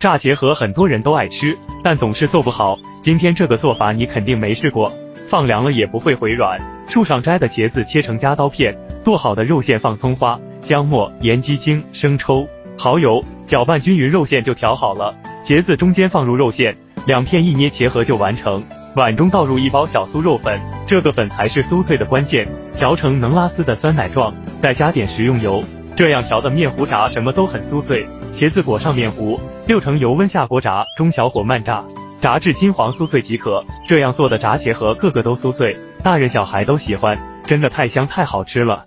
炸茄盒很多人都爱吃，但总是做不好。今天这个做法你肯定没试过，放凉了也不会回软。树上摘的茄子切成夹刀片，剁好的肉馅放葱花、姜末、盐、鸡精、生抽、蚝油，搅拌均匀，肉馅就调好了。茄子中间放入肉馅，2片一捏茄盒就完成。碗中倒入1包小酥肉粉，这个粉才是酥脆的关键，调成能拉丝的酸奶状，再加点食用油，这样调的面糊炸什么都很酥脆。茄子裹上面糊，6成油温下锅炸，中小火慢炸，炸至金黄酥脆即可。这样做的炸茄盒个个都酥脆，大人小孩都喜欢，真的太香太好吃了。